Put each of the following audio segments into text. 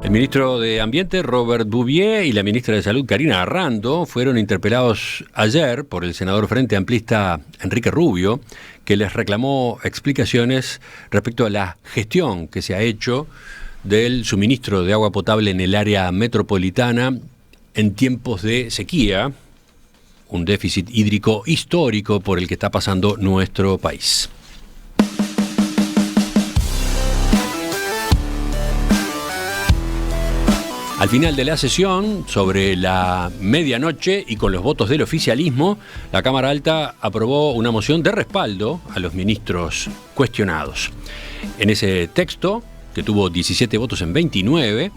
El ministro de Ambiente, Robert Bouvier, y la ministra de Salud, Karina Arrando, fueron interpelados ayer por el senador Frente Amplista Enrique Rubio, que les reclamó explicaciones respecto a la gestión que se ha hecho del suministro de agua potable en el área metropolitana en tiempos de sequía, un déficit hídrico histórico por el que está pasando nuestro país. Al final de la sesión, sobre la medianoche y con los votos del oficialismo, la Cámara Alta aprobó una moción de respaldo a los ministros cuestionados. En ese texto, que tuvo 17 votos en 29,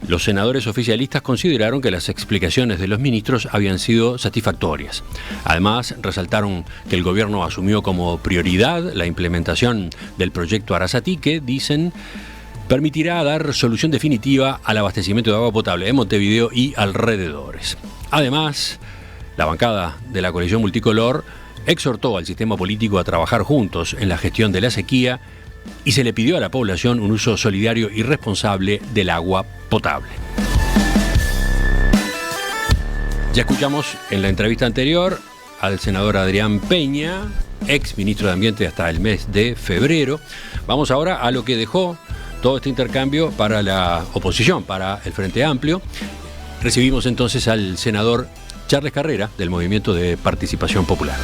los senadores oficialistas consideraron que las explicaciones de los ministros habían sido satisfactorias. Además, resaltaron que el gobierno asumió como prioridad la implementación del proyecto Arasatí, que, dicen, permitirá dar solución definitiva al abastecimiento de agua potable en Montevideo y alrededores. Además, la bancada de la coalición multicolor exhortó al sistema político a trabajar juntos en la gestión de la sequía y se le pidió a la población un uso solidario y responsable del agua potable. Ya escuchamos en la entrevista anterior al senador Adrián Peña, ex ministro de Ambiente hasta el mes de febrero. Vamos ahora a lo que dejó todo este intercambio para la oposición, para el Frente Amplio. Recibimos entonces al senador Charles Carrera, del Movimiento de Participación Popular.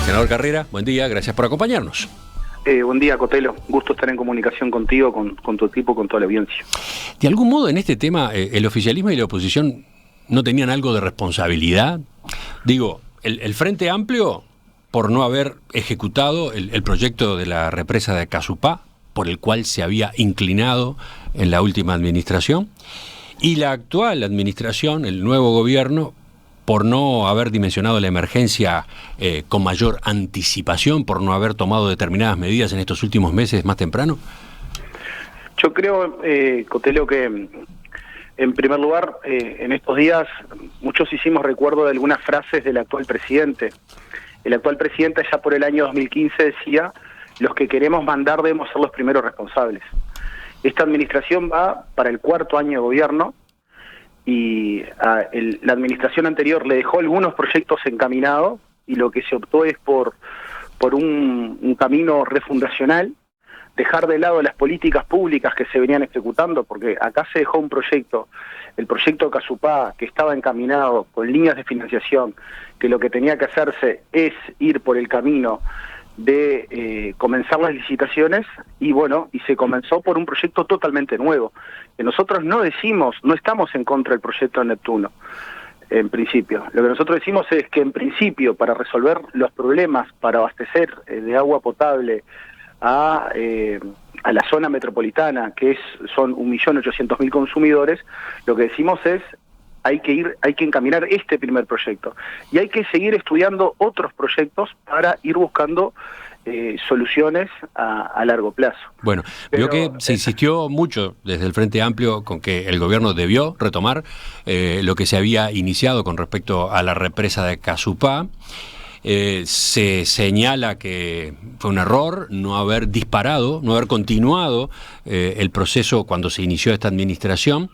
Senador Carrera, buen día, gracias por acompañarnos. Buen día, Cotelo. Gusto estar en comunicación contigo, con tu equipo, con toda la audiencia. De algún modo, en este tema, el oficialismo y la oposición no tenían algo de responsabilidad. Digo, el Frente Amplio, por no haber ejecutado el proyecto de la represa de Casupá, por el cual se había inclinado en la última administración, y la actual administración, el nuevo gobierno, por no haber dimensionado la emergencia con mayor anticipación, por no haber tomado determinadas medidas en estos últimos meses más temprano? Yo creo, Cotelo, que en primer lugar, en estos días muchos hicimos recuerdo de algunas frases del actual presidente. El actual presidente allá por el año 2015 decía: los que queremos mandar debemos ser los primeros responsables. Esta administración va para el 4º año de gobierno y la administración anterior le dejó algunos proyectos encaminados y lo que se optó es por un camino refundacional, dejar de lado las políticas públicas que se venían ejecutando, porque acá se dejó un proyecto, el proyecto Casupá, que estaba encaminado con líneas de financiación, que lo que tenía que hacerse es ir por el camino de comenzar las licitaciones y se comenzó por un proyecto totalmente nuevo, que nosotros no estamos en contra del proyecto de Neptuno, en principio. Lo que nosotros decimos es que en principio, para resolver los problemas, para abastecer de agua potable a la zona metropolitana, que son 1.800.000 consumidores, lo que decimos es hay que encaminar este primer proyecto y hay que seguir estudiando otros proyectos para ir buscando soluciones a largo plazo. Bueno, veo que se insistió mucho desde el Frente Amplio con que el gobierno debió retomar lo que se había iniciado con respecto a la represa de Casupá. Se señala que fue un error no haber disparado, no haber continuado el proceso cuando se inició esta administración.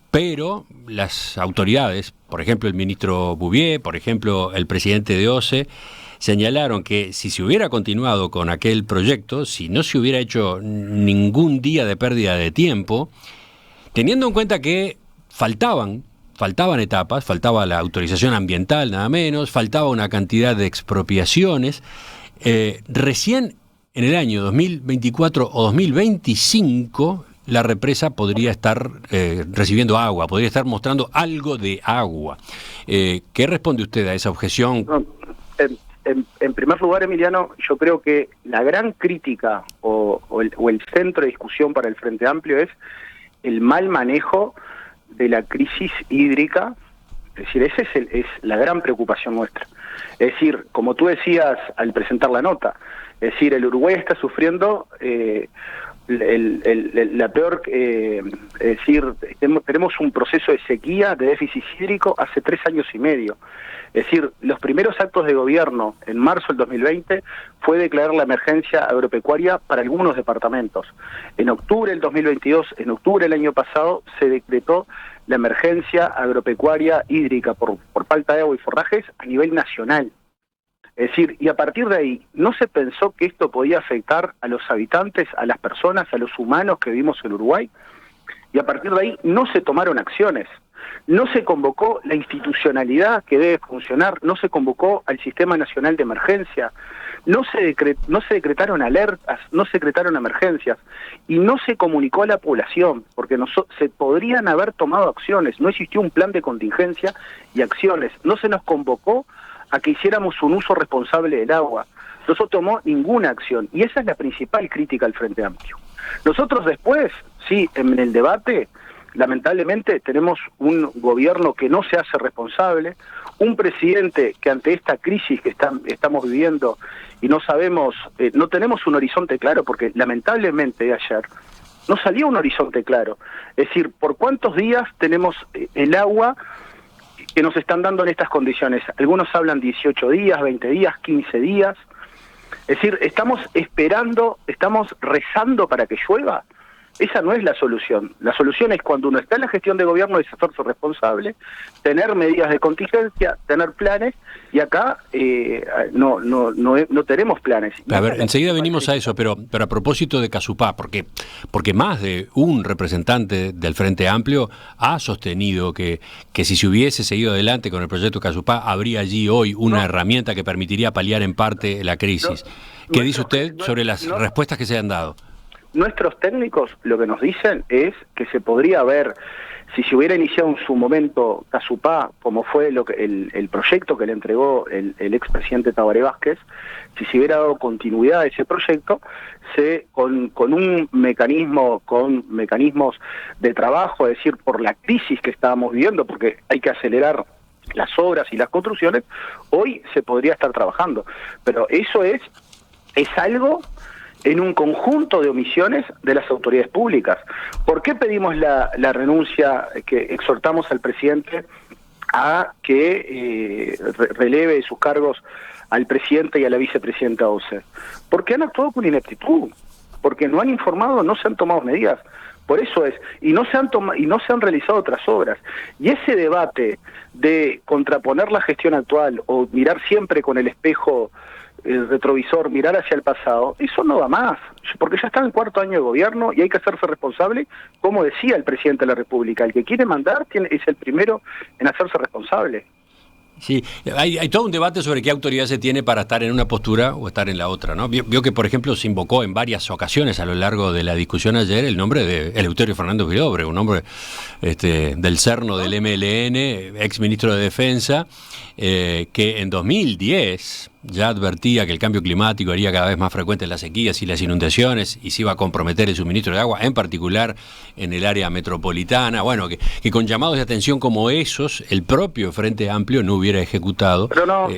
Pero las autoridades, por ejemplo el ministro Bouvier, por ejemplo el presidente de OCE, señalaron que si se hubiera continuado con aquel proyecto, si no se hubiera hecho ningún día de pérdida de tiempo, teniendo en cuenta que faltaban etapas, faltaba la autorización ambiental nada menos, faltaba una cantidad de expropiaciones, recién en el año 2024 o 2025... la represa podría estar recibiendo agua, podría estar mostrando algo de agua. ¿Qué responde usted a esa objeción? No, en primer lugar, Emiliano, yo creo que la gran crítica o el centro de discusión para el Frente Amplio es el mal manejo de la crisis hídrica. Es decir, esa es la gran preocupación nuestra. Es decir, como tú decías al presentar la nota, es decir, el Uruguay está sufriendo la peor, es decir, tenemos un proceso de sequía, de déficit hídrico hace 3 años y medio. Es decir, los primeros actos de gobierno en marzo del 2020 fue declarar la emergencia agropecuaria para algunos departamentos. En octubre del 2022, en octubre del año pasado, se decretó la emergencia agropecuaria hídrica por falta de agua y forrajes a nivel nacional. Es decir, y a partir de ahí, ¿no se pensó que esto podía afectar a los habitantes, a las personas, a los humanos que vivimos en Uruguay? Y a partir de ahí no se tomaron acciones. No se convocó la institucionalidad que debe funcionar, no se convocó al Sistema Nacional de Emergencia, no se decretaron alertas, no se decretaron emergencias y no se comunicó a la población, porque se podrían haber tomado acciones, no existió un plan de contingencia y acciones, no se nos convocó a que hiciéramos un uso responsable del agua, no se tomó ninguna acción y esa es la principal crítica al Frente Amplio. Nosotros después, sí, en el debate, lamentablemente tenemos un gobierno que no se hace responsable, un presidente que ante esta crisis que estamos viviendo y no sabemos, no tenemos un horizonte claro, porque lamentablemente de ayer no salió un horizonte claro. Es decir, ¿por cuántos días tenemos el agua que nos están dando en estas condiciones? Algunos hablan 18 días, 20 días, 15 días. Es decir, estamos esperando, estamos rezando para que llueva. Esa no es la solución. La solución es cuando uno está en la gestión de gobierno, es hacerse responsable, tener medidas de contingencia, tener planes, y acá no tenemos planes. A ver, enseguida venimos a eso, pero a propósito de Casupá, porque más de un representante del Frente Amplio ha sostenido que si se hubiese seguido adelante con el proyecto Casupá, habría allí hoy una herramienta que permitiría paliar en parte la crisis. ¿Qué dice usted sobre las respuestas que se han dado? Nuestros técnicos lo que nos dicen es que se podría haber, si se hubiera iniciado en su momento Casupá, como fue el proyecto que le entregó el expresidente Tabaré Vázquez, si se hubiera dado continuidad a ese proyecto, con mecanismos de trabajo, es decir, por la crisis que estábamos viviendo, porque hay que acelerar las obras y las construcciones, hoy se podría estar trabajando. Pero eso es algo en un conjunto de omisiones de las autoridades públicas. ¿Por qué pedimos la renuncia, que exhortamos al presidente a que releve de sus cargos al presidente y a la vicepresidenta OCE? Porque han actuado con ineptitud, porque no han informado, no se han tomado medidas. Por eso es, y no se han realizado otras obras. Y ese debate de contraponer la gestión actual o mirar siempre con el espejo, el retrovisor, mirar hacia el pasado, eso no va más, porque ya está en el 4º año de gobierno y hay que hacerse responsable, como decía el presidente de la República, el que quiere mandar es el primero en hacerse responsable. Sí, hay todo un debate sobre qué autoridad se tiene para estar en una postura o estar en la otra, ¿no? Vio que, por ejemplo, se invocó en varias ocasiones a lo largo de la discusión ayer el nombre de Eleuterio Fernández Vilobre, un hombre del Cerno del MLN, ex ministro de Defensa, que en 2010 ya advertía que el cambio climático haría cada vez más frecuentes las sequías y las inundaciones y se iba a comprometer el suministro de agua, en particular en el área metropolitana. Bueno, que con llamados de atención como esos, el propio Frente Amplio no hubiera ejecutado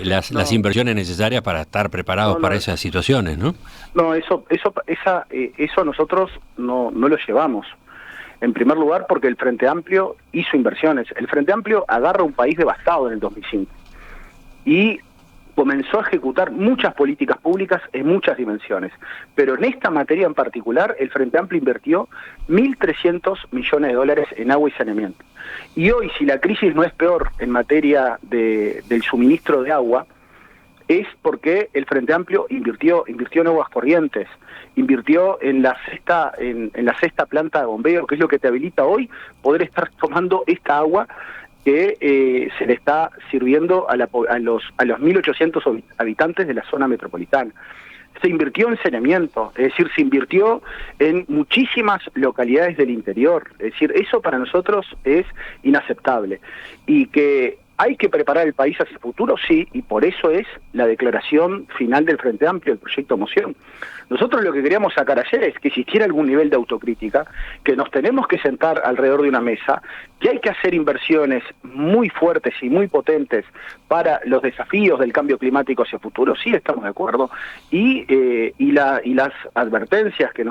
las inversiones necesarias para estar preparados para esas situaciones, ¿no? No, eso nosotros no lo llevamos. En primer lugar, porque el Frente Amplio hizo inversiones. El Frente Amplio agarra un país devastado en el 2005 y comenzó a ejecutar muchas políticas públicas en muchas dimensiones. Pero en esta materia en particular, el Frente Amplio invirtió 1.300 millones de dólares en agua y saneamiento. Y hoy, si la crisis no es peor en materia del suministro de agua, es porque el Frente Amplio invirtió en aguas corrientes, invirtió en la sexta planta de bombeo, que es lo que te habilita hoy poder estar tomando esta agua que se le está sirviendo a los 1.800 habitantes de la zona metropolitana. Se invirtió en saneamiento, es decir, se invirtió en muchísimas localidades del interior. Es decir, eso para nosotros es inaceptable. Y que hay que preparar el país hacia el futuro, sí, y por eso es la declaración final del Frente Amplio, el proyecto de moción. Nosotros lo que queríamos sacar ayer es que existiera algún nivel de autocrítica, que nos tenemos que sentar alrededor de una mesa, que hay que hacer inversiones muy fuertes y muy potentes para los desafíos del cambio climático hacia el futuro, sí estamos de acuerdo, y las advertencias que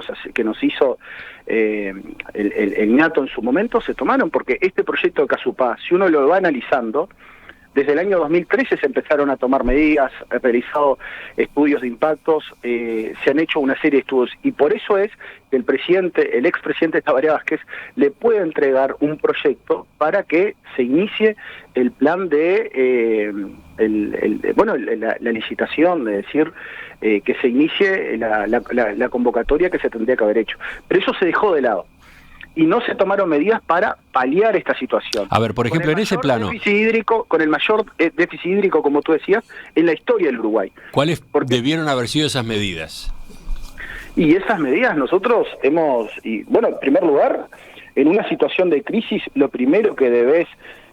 nos hizo el ñato en su momento se tomaron, porque este proyecto de Casupá, si uno lo va analizando, desde el año 2013 se empezaron a tomar medidas, he realizado estudios de impactos, se han hecho una serie de estudios, y por eso es que el expresidente Tabaré Vázquez le puede entregar un proyecto para que se inicie el plan de la licitación, es decir, que se inicie la convocatoria que se tendría que haber hecho. Pero eso se dejó de lado. Y no se tomaron medidas para paliar esta situación. A ver, por ejemplo, en ese plano, con el mayor déficit hídrico, como tú decías, en la historia del Uruguay. ¿Cuáles debieron haber sido esas medidas? Y esas medidas nosotros en primer lugar, en una situación de crisis, lo primero que debes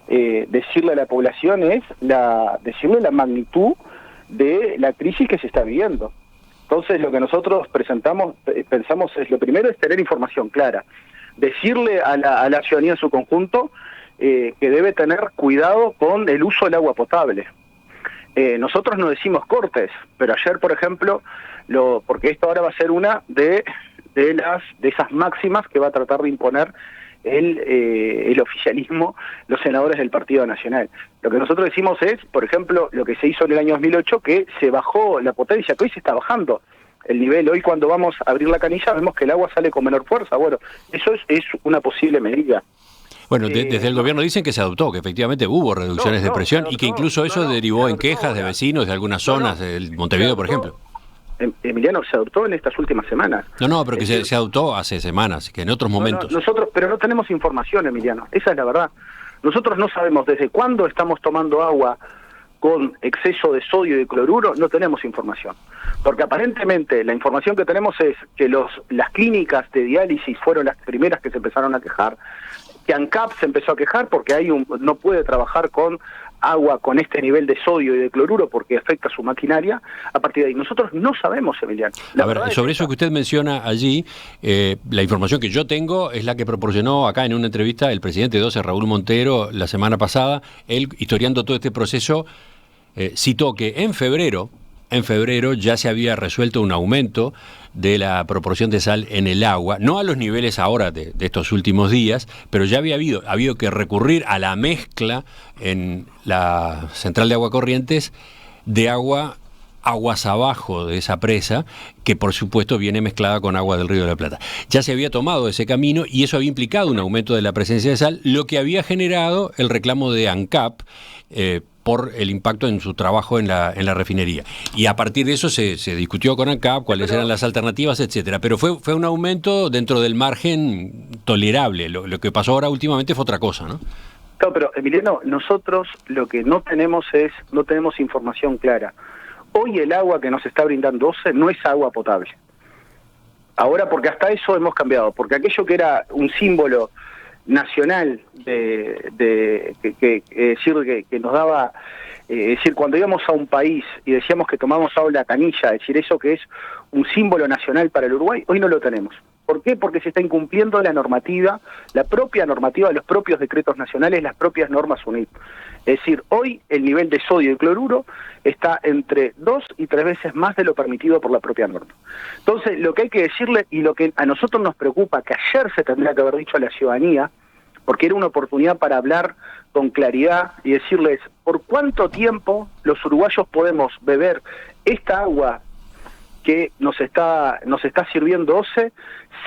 decirle a la población es decirle la magnitud de la crisis que se está viviendo. Entonces, lo que nosotros pensamos es, lo primero es tener información clara. Decirle a la ciudadanía en su conjunto que debe tener cuidado con el uso del agua potable. Nosotros no decimos cortes, pero ayer, por ejemplo, porque esto ahora va a ser una de esas máximas que va a tratar de imponer el oficialismo, los senadores del Partido Nacional. Lo que nosotros decimos es, por ejemplo, lo que se hizo en el año 2008, que se bajó la potencia, que hoy se está bajando el nivel. Hoy, cuando vamos a abrir la canilla, vemos que el agua sale con menor fuerza. Bueno, eso es una posible medida. Bueno, desde el gobierno dicen que se adoptó, que efectivamente hubo reducciones de presión y que incluso eso derivó en quejas de vecinos de algunas zonas del Montevideo, por ejemplo. Emiliano, se adoptó en estas últimas semanas. Pero que se adoptó hace semanas, que en otros momentos. Pero no tenemos información, Emiliano, esa es la verdad. Nosotros no sabemos desde cuándo estamos tomando agua con exceso de sodio y de cloruro, no tenemos información. Porque aparentemente la información que tenemos es que las clínicas de diálisis fueron las primeras que se empezaron a quejar, que ANCAP se empezó a quejar porque no puede trabajar con agua con este nivel de sodio y de cloruro porque afecta su maquinaria. A partir de ahí nosotros no sabemos, Emiliano. A ver, sobre eso que usted menciona allí, la información que yo tengo es la que proporcionó acá en una entrevista el presidente de OCE, Raúl Montero, la semana pasada. Él, historiando todo este proceso, citó que en febrero ya se había resuelto un aumento de la proporción de sal en el agua, no a los niveles ahora de estos últimos días, pero ya había habido que recurrir a la mezcla en la central de agua corrientes de aguas abajo de esa presa, que por supuesto viene mezclada con agua del Río de la Plata. Ya se había tomado ese camino y eso había implicado un aumento de la presencia de sal, lo que había generado el reclamo de ANCAP por el impacto en su trabajo en la refinería. Y a partir de eso se discutió con ANCAP cuáles eran las alternativas, etcétera. Pero fue un aumento dentro del margen tolerable. Lo que pasó ahora últimamente fue otra cosa, ¿no? No, pero Emiliano, nosotros lo que no tenemos información clara. Hoy el agua que nos está brindando OCE no es agua potable. Ahora, porque hasta eso hemos cambiado, porque aquello que era un símbolo nacional que nos daba, cuando íbamos a un país y decíamos que tomamos agua de la canilla, decir eso que es un símbolo nacional para el Uruguay, hoy no lo tenemos. ¿Por qué? Porque se está incumpliendo la normativa, la propia normativa de los propios decretos nacionales, las propias normas UNIP. Es decir, hoy el nivel de sodio y cloruro está entre 2 y 3 veces más de lo permitido por la propia norma. Entonces, lo que hay que decirle, y lo que a nosotros nos preocupa, que ayer se tendría que haber dicho a la ciudadanía, porque era una oportunidad para hablar con claridad y decirles por cuánto tiempo los uruguayos podemos beber esta agua que nos está sirviendo OCE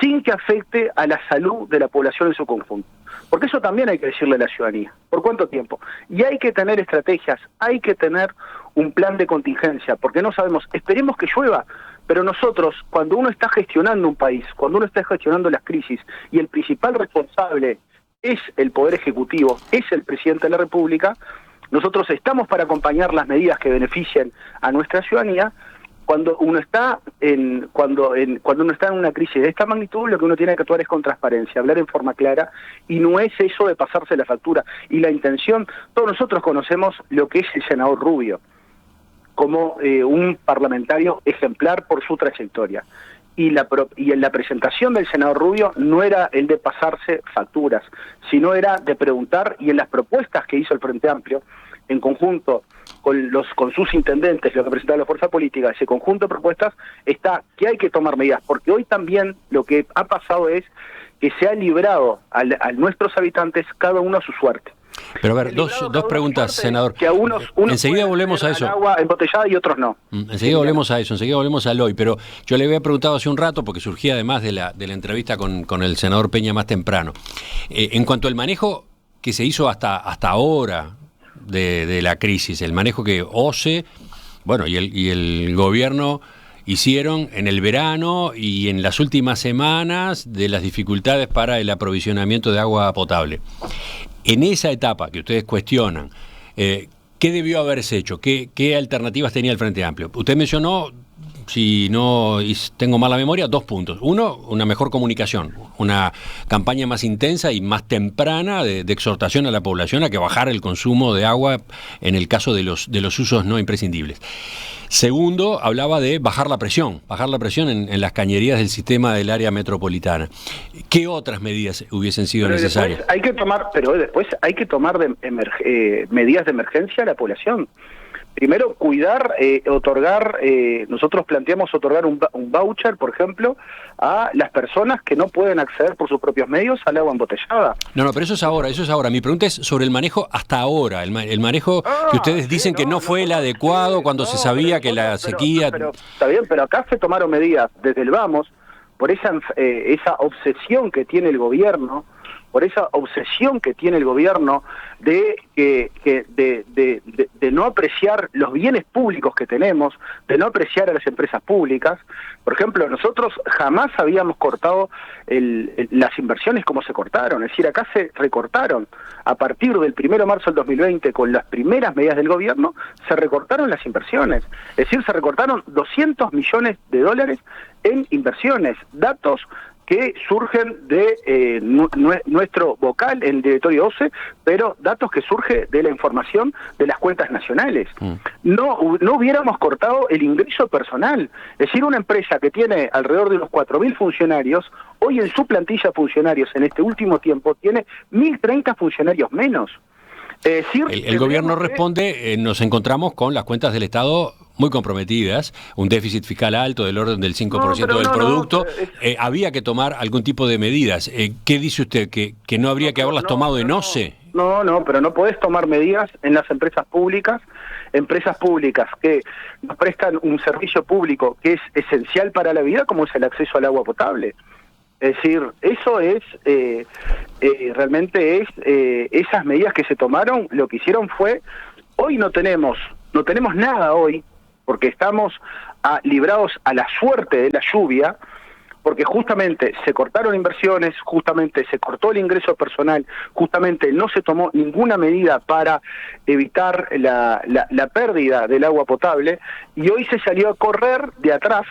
sin que afecte a la salud de la población en su conjunto. Porque eso también hay que decirle a la ciudadanía. ¿Por cuánto tiempo? Y hay que tener estrategias, hay que tener un plan de contingencia, porque no sabemos, esperemos que llueva, pero nosotros, cuando uno está gestionando un país, cuando uno está gestionando las crisis, y el principal responsable es el Poder Ejecutivo, es el Presidente de la República, nosotros estamos para acompañar las medidas que beneficien a nuestra ciudadanía. Cuando uno está en una crisis de esta magnitud, lo que uno tiene que actuar es con transparencia, hablar en forma clara, y no es eso de pasarse la factura. Y la intención, todos nosotros conocemos lo que es el senador Rubio. como un parlamentario ejemplar por su trayectoria. Y en la presentación del senador Rubio no era el de pasarse facturas, sino era de preguntar, y en las propuestas que hizo el Frente Amplio, en conjunto con sus intendentes, los que presentaron la fuerza política, ese conjunto de propuestas, está que hay que tomar medidas, porque hoy también lo que ha pasado es que se ha librado a nuestros habitantes cada uno a su suerte. Pero a ver, dos preguntas, senador. Que a unos enseguida volvemos a eso. Agua embotellada y otros no. Enseguida volvemos a eso, enseguida volvemos al hoy. Pero yo le había preguntado hace un rato, porque surgía además de la entrevista con el senador Peña más temprano. En cuanto al manejo que se hizo hasta ahora de la crisis, el manejo que OCE, bueno, y el gobierno hicieron en el verano y en las últimas semanas de las dificultades para el aprovisionamiento de agua potable. En esa etapa que ustedes cuestionan, ¿qué debió haberse hecho? ¿Qué alternativas tenía el Frente Amplio? Usted mencionó, si no tengo mala memoria, 2 puntos. Uno, una mejor comunicación, una campaña más intensa y más temprana de exhortación a la población a que bajara el consumo de agua en el caso de los usos no imprescindibles. Segundo, hablaba de bajar la presión en las cañerías del sistema del área metropolitana. ¿Qué otras medidas hubiesen sido necesarias? Después hay que tomar medidas de emergencia a la población. Primero, cuidar, otorgar, nosotros planteamos otorgar un voucher, por ejemplo, a las personas que no pueden acceder por sus propios medios al agua embotellada. No, pero eso es ahora. Mi pregunta es sobre el manejo hasta ahora, el manejo que ustedes dicen que no fue el adecuado cuando se sabía que la sequía... Pero está bien, pero acá se tomaron medidas desde el vamos, por esa obsesión que tiene el gobierno, de no apreciar los bienes públicos que tenemos, de no apreciar a las empresas públicas. Por ejemplo, nosotros jamás habíamos cortado las inversiones como se cortaron, es decir, acá se recortaron. A partir del 1 de marzo del 2020, con las primeras medidas del gobierno, se recortaron las inversiones, es decir, se recortaron $200 millones en inversiones, datos que surgen de nuestro vocal en el directorio OCE, pero datos que surgen de la información de las cuentas nacionales. No hubiéramos cortado el ingreso personal. Es decir, una empresa que tiene alrededor de unos 4.000 funcionarios, hoy en su plantilla de funcionarios en este último tiempo tiene 1.030 funcionarios menos. Es decir, el gobierno responde, nos encontramos con las cuentas del Estado muy comprometidas, un déficit fiscal alto del orden del 5% del producto. Había que tomar algún tipo de medidas. ¿Qué dice usted? ¿Que no habría que haberlas tomado en OCE? No, pero no podés tomar medidas en las empresas públicas que nos prestan un servicio público que es esencial para la vida, como es el acceso al agua potable. Es decir, eso es, realmente esas medidas que se tomaron, lo que hicieron fue, hoy no tenemos nada hoy, porque estamos librados a la suerte de la lluvia, porque justamente se cortaron inversiones, justamente se cortó el ingreso personal, justamente no se tomó ninguna medida para evitar la pérdida del agua potable, y hoy se salió a correr de atrás,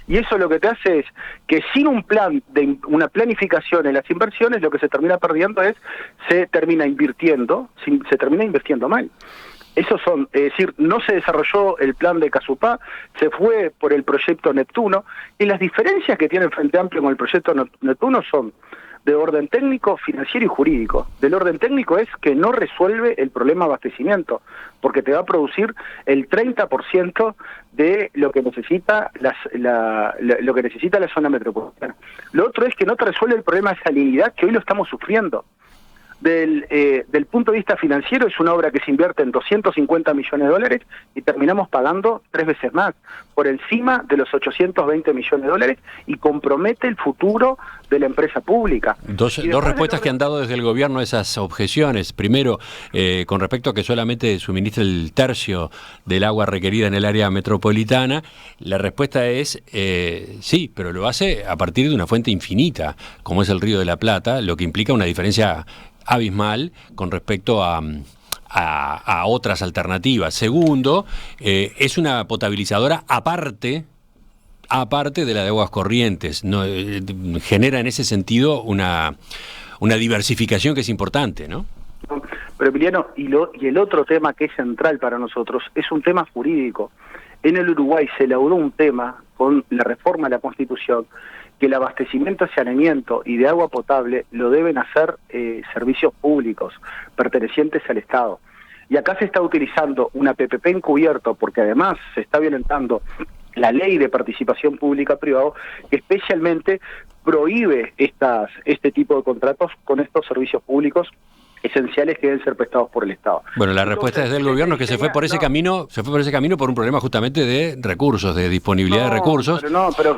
y eso lo que te hace es que sin una planificación en las inversiones, lo que se termina perdiendo se termina invirtiendo mal. Es decir, no se desarrolló el plan de Casupá, se fue por el proyecto Neptuno, y las diferencias que tiene el Frente Amplio con el proyecto Neptuno son de orden técnico, financiero y jurídico. Del orden técnico es que no resuelve el problema de abastecimiento, porque te va a producir el 30% de lo que necesita lo que necesita la zona metropolitana. Lo otro es que no te resuelve el problema de salinidad, que hoy lo estamos sufriendo. Del punto de vista financiero, es una obra que se invierte en $250 millones y terminamos pagando 3 veces más, por encima de los $820 millones, y compromete el futuro de la empresa pública. Dos respuestas que han dado desde el gobierno a esas objeciones. Primero, con respecto a que solamente suministra el tercio del agua requerida en el área metropolitana, la respuesta es sí, pero lo hace a partir de una fuente infinita, como es el Río de la Plata, lo que implica una diferencia abismal con respecto a otras alternativas. Segundo, es una potabilizadora aparte de la de aguas corrientes. No, genera en ese sentido una diversificación que es importante, ¿no? Pero Emiliano, y el otro tema que es central para nosotros es un tema jurídico. En el Uruguay se elaboró un tema con la reforma de la Constitución que el abastecimiento, saneamiento y de agua potable lo deben hacer servicios públicos pertenecientes al Estado. Y acá se está utilizando una PPP encubierto porque además se está violentando la ley de participación pública-privado que especialmente prohíbe este tipo de contratos con estos servicios públicos esenciales que deben ser prestados por el Estado. Bueno, la respuesta es del gobierno que se fue por ese camino por un problema justamente de recursos, de disponibilidad de recursos,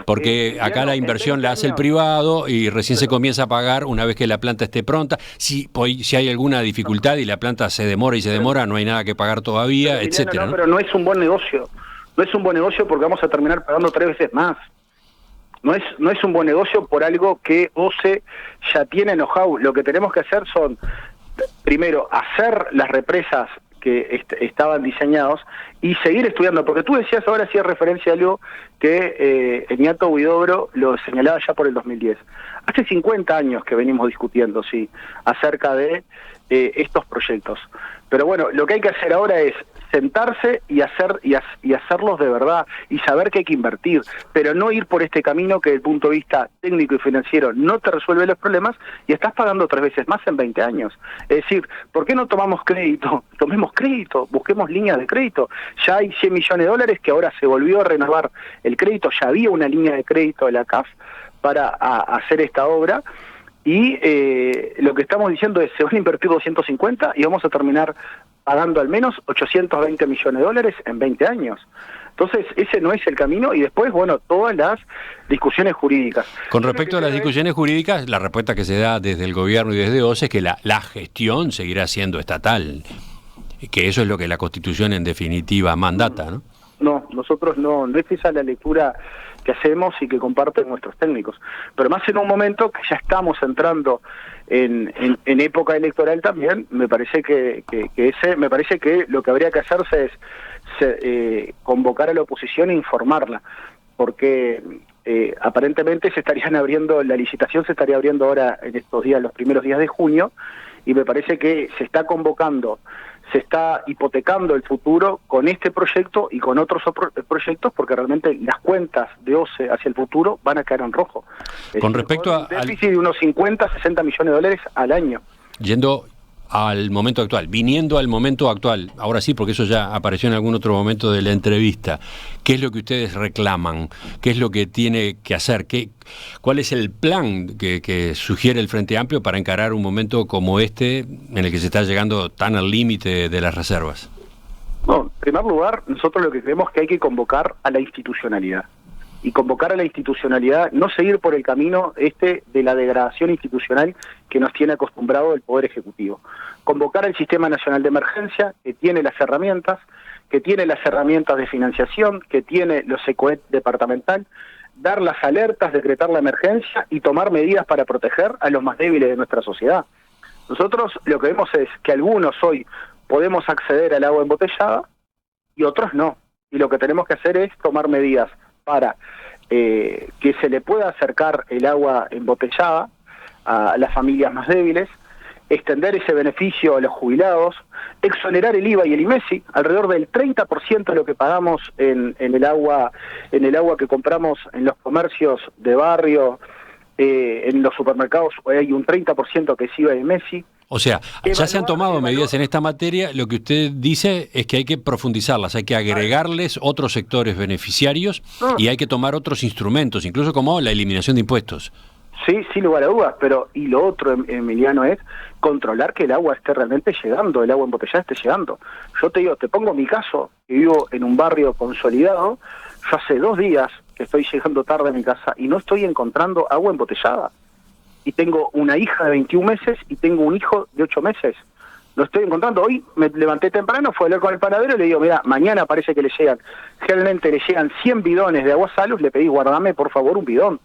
porque acá la inversión la hace el privado y recién se comienza a pagar una vez que la planta esté pronta. Si hay alguna dificultad y la planta se demora, no hay nada que pagar todavía, etcétera. No, pero no es un buen negocio. No es un buen negocio porque vamos a terminar pagando 3 veces más. No es un buen negocio por algo que OCE ya tiene know-how. Lo que tenemos que hacer son, primero, hacer las represas que estaban diseñados y seguir estudiando, porque tú decías ahora hacías referencia a algo que Eñato Huidobro lo señalaba ya por el 2010. Hace 50 años que venimos discutiendo, sí, acerca de estos proyectos. Pero bueno, lo que hay que hacer ahora es sentarse y hacerlos de verdad y saber que hay que invertir, pero no ir por este camino que desde el punto de vista técnico y financiero no te resuelve los problemas y estás pagando 3 veces más en 20 años. Es decir, ¿por qué no tomamos crédito? Tomemos crédito, busquemos líneas de crédito. Ya hay 100 millones de dólares que ahora se volvió a renovar el crédito, ya había una línea de crédito de la CAF para hacer esta obra. Y lo que estamos diciendo es, se van a invertir 250 y vamos a terminar pagando al menos 820 millones de dólares en 20 años. Entonces, ese no es el camino y después, bueno, todas las discusiones jurídicas. Con respecto a las discusiones jurídicas, la respuesta que se da desde el gobierno y desde OCE es que la gestión seguirá siendo estatal, que eso es lo que la Constitución en definitiva mandata, ¿no? No, nosotros no es esa la lectura que hacemos y que comparten nuestros técnicos, pero más en un momento que ya estamos entrando en época electoral también, me parece que lo que habría que hacerse es convocar a la oposición e informarla, porque aparentemente la licitación se estaría abriendo ahora en estos días, los primeros días de junio, y me parece que se está hipotecando el futuro con este proyecto y con otros proyectos, porque realmente las cuentas de OCE hacia el futuro van a caer en rojo. Con respecto a un déficit de unos 50, 60 millones de dólares al año. Yendo al momento actual, viniendo al momento actual, ahora sí, porque eso ya apareció en algún otro momento de la entrevista, ¿qué es lo que ustedes reclaman? ¿Qué es lo que tiene que hacer? ¿Cuál es el plan que sugiere el Frente Amplio para encarar un momento como este, en el que se está llegando tan al límite de las reservas? No, en primer lugar, nosotros lo que creemos es que hay que convocar a la institucionalidad. Y convocar a la institucionalidad, no seguir por el camino de la degradación institucional que nos tiene acostumbrado el Poder Ejecutivo. Convocar al Sistema Nacional de Emergencia, que tiene las herramientas de financiación, que tiene los ECOET departamental, dar las alertas, decretar la emergencia y tomar medidas para proteger a los más débiles de nuestra sociedad. Nosotros lo que vemos es que algunos hoy podemos acceder al agua embotellada y otros no. Y lo que tenemos que hacer es tomar medidas para que se le pueda acercar el agua embotellada a las familias más débiles, extender ese beneficio a los jubilados, exonerar el IVA y el IMESI, alrededor del 30% de lo que pagamos en el agua que compramos en los comercios de barrio, en los supermercados hay un 30% que es IVA y IMESI. O sea, ya se han tomado medidas en esta materia, lo que usted dice es que hay que profundizarlas, hay que agregarles otros sectores beneficiarios y hay que tomar otros instrumentos, incluso como la eliminación de impuestos. Sí, sin lugar a dudas, pero y lo otro, Emiliano, es controlar que el agua esté realmente llegando, el agua embotellada esté llegando. Yo te pongo mi caso, que vivo en un barrio consolidado, yo hace 2 días que estoy llegando tarde a mi casa y no estoy encontrando agua embotellada. Y tengo una hija de 21 meses y tengo un hijo de 8 meses. Lo estoy encontrando. Hoy me levanté temprano, fui a hablar con el panadero y le digo, mira, mañana parece que generalmente le llegan 100 bidones de agua Salus, le pedí, guardame por favor un bidón,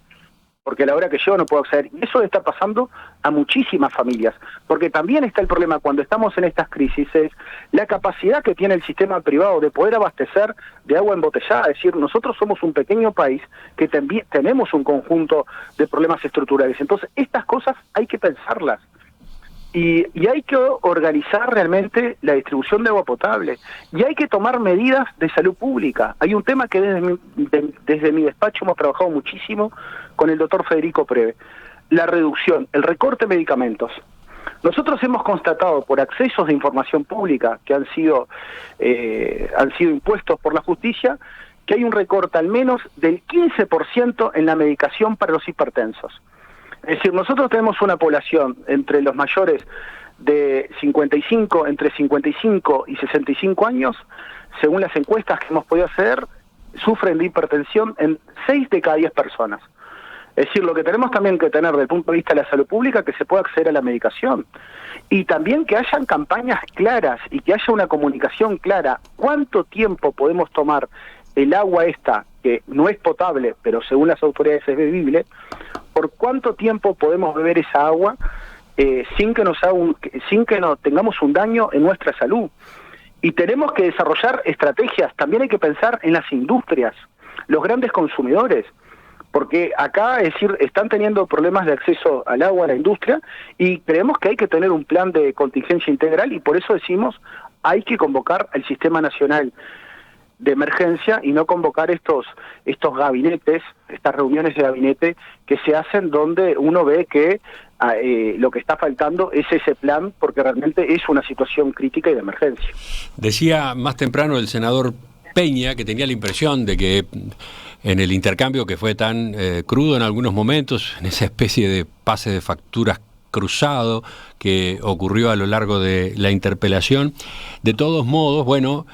porque a la hora que yo no puedo acceder. Y eso está pasando a muchísimas familias, porque también está el problema cuando estamos en estas crisis, es la capacidad que tiene el sistema privado de poder abastecer de agua embotellada. Es decir, nosotros somos un pequeño país que también tenemos un conjunto de problemas estructurales. Entonces, estas cosas hay que pensarlas. Y hay que organizar realmente la distribución de agua potable. Y hay que tomar medidas de salud pública. Hay un tema que desde mi despacho hemos trabajado muchísimo con el doctor Federico Preve. La reducción, el recorte de medicamentos. Nosotros hemos constatado por accesos de información pública que han sido impuestos por la justicia, que hay un recorte al menos del 15% en la medicación para los hipertensos. Es decir, nosotros tenemos una población entre los mayores de entre 55 y 65 años, según las encuestas que hemos podido hacer, sufren de hipertensión en 6 de cada 10 personas. Es decir, lo que tenemos también que tener desde el punto de vista de la salud pública, que se pueda acceder a la medicación. Y también que hayan campañas claras y que haya una comunicación clara. ¿Cuánto tiempo podemos tomar el agua esta, que no es potable, pero según las autoridades es bebible? ¿Por cuánto tiempo podemos beber esa agua sin que tengamos un daño en nuestra salud? Y tenemos que desarrollar estrategias. También hay que pensar en las industrias, los grandes consumidores, porque acá, es decir, están teniendo problemas de acceso al agua a la industria, y creemos que hay que tener un plan de contingencia integral, y por eso decimos hay que convocar al Sistema Nacional de Emergencia y no convocar estos gabinetes, estas reuniones de gabinete que se hacen donde uno ve que lo que está faltando es ese plan, porque realmente es una situación crítica y de emergencia. Decía más temprano el senador Peña que tenía la impresión de que en el intercambio que fue tan crudo en algunos momentos, en esa especie de pase de facturas cruzado que ocurrió a lo largo de la interpelación, de todos modos, bueno,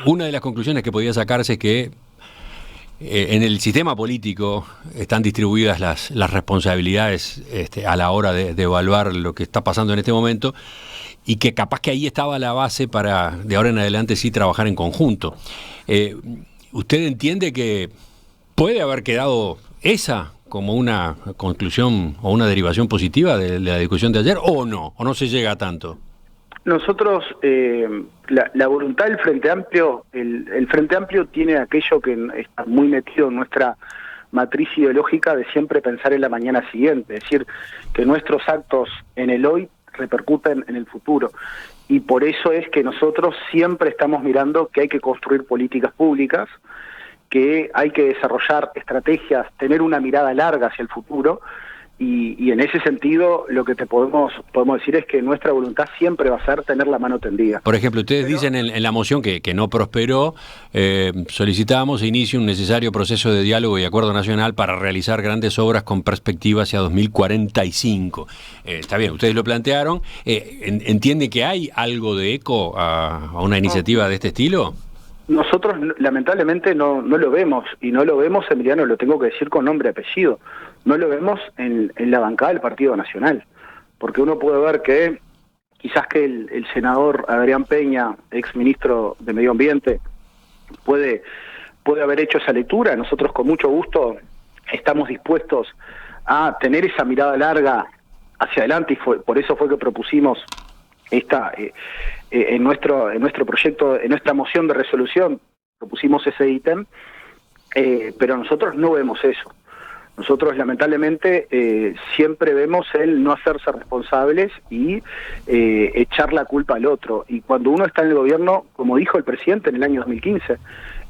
una de las conclusiones que podía sacarse es que en el sistema político están distribuidas las responsabilidades a la hora de evaluar lo que está pasando en este momento, y que capaz que ahí estaba la base para de ahora en adelante sí trabajar en conjunto. ¿Usted entiende que puede haber quedado esa como una conclusión o una derivación positiva de la discusión de ayer, o no se llega a tanto? Nosotros, la voluntad del Frente Amplio, el Frente Amplio tiene aquello que está muy metido en nuestra matriz ideológica de siempre pensar en la mañana siguiente, es decir, que nuestros actos en el hoy repercuten en el futuro. Y por eso es que nosotros siempre estamos mirando que hay que construir políticas públicas, que hay que desarrollar estrategias, tener una mirada larga hacia el futuro, y en ese sentido lo que te podemos decir es que nuestra voluntad siempre va a ser tener la mano tendida. Por ejemplo, ustedes dicen en la moción que no prosperó, solicitamos se inicie un necesario proceso de diálogo y acuerdo nacional para realizar grandes obras con perspectiva hacia 2045. Está bien, ustedes lo plantearon. ¿Entiende que hay algo de eco a una iniciativa de este estilo? Nosotros lamentablemente no lo vemos, y no lo vemos, Emiliano, lo tengo que decir con nombre y apellido, no lo vemos en la bancada del Partido Nacional, porque uno puede ver que quizás que el senador Adrián Peña, ex ministro de Medio Ambiente, puede haber hecho esa lectura. Nosotros con mucho gusto estamos dispuestos a tener esa mirada larga hacia adelante, y por eso fue que propusimos en nuestro proyecto, en nuestra moción de resolución, propusimos ese ítem, pero nosotros no vemos eso. Nosotros lamentablemente siempre vemos el no hacerse responsables y echar la culpa al otro. Y cuando uno está en el gobierno, como dijo el presidente en el año 2015,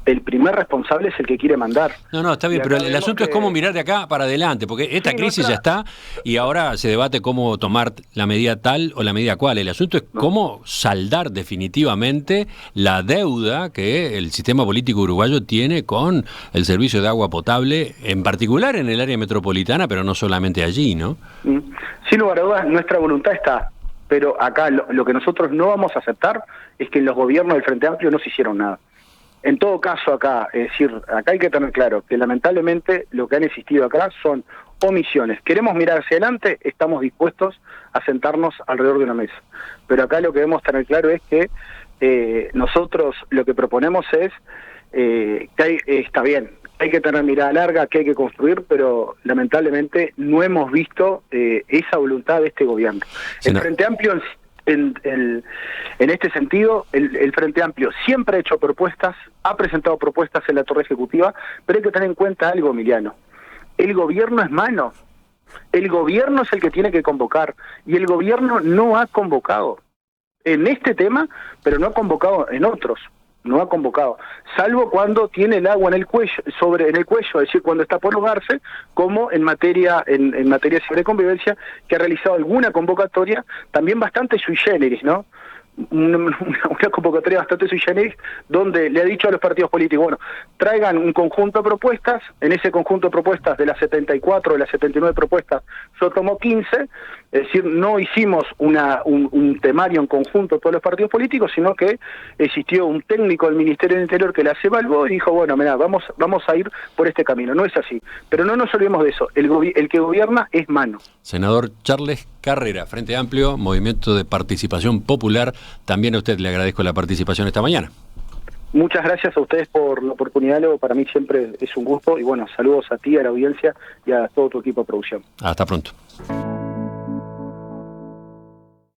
el primer responsable es el que quiere mandar. No, está bien, pero el asunto es cómo mirar de acá para adelante, porque esta crisis ya está y ahora se debate cómo tomar la medida tal o la medida cual. El asunto es cómo saldar definitivamente la deuda que el sistema político uruguayo tiene con el servicio de agua potable, en particular en el área metropolitana, pero no solamente allí, ¿no? Sin lugar a dudas, nuestra voluntad está, pero acá lo que nosotros no vamos a aceptar es que en los gobiernos del Frente Amplio no se hicieron nada. En todo caso acá, es decir, acá hay que tener claro que lamentablemente lo que han existido acá son omisiones. Queremos mirar hacia adelante, estamos dispuestos a sentarnos alrededor de una mesa. Pero acá lo que debemos tener claro es que nosotros lo que proponemos es que está bien, hay que tener mirada larga, que hay que construir, pero lamentablemente no hemos visto esa voluntad de este gobierno. El Frente Amplio en este sentido, el Frente Amplio siempre ha hecho propuestas, ha presentado propuestas en la Torre Ejecutiva, pero hay que tener en cuenta algo, Emiliano. El gobierno es mano, El gobierno es el que tiene que convocar, y el gobierno no ha convocado en este tema, pero no ha convocado en otros. No ha convocado, salvo cuando tiene el agua en el cuello, es decir, cuando está por ahogarse, como en materia de convivencia, que ha realizado alguna convocatoria, también bastante sui generis, ¿no? Una convocatoria bastante sui generis, donde le ha dicho a los partidos políticos, bueno, traigan un conjunto de propuestas, en ese conjunto de propuestas de las 74, de las 79 propuestas, yo tomo 15, es decir, no hicimos un temario en conjunto todos los partidos políticos, sino que existió un técnico del Ministerio del Interior que las evaluó y dijo, bueno, mira, vamos a ir por este camino. No es así, pero no nos olvidemos de eso, el que gobierna es mano. Senador Charles Carrera, Frente Amplio, Movimiento de Participación Popular, también a usted le agradezco la participación esta mañana. Muchas gracias a ustedes por la oportunidad, Leo, para mí siempre es un gusto, y bueno, saludos a ti, a la audiencia y a todo tu equipo de producción. Hasta pronto.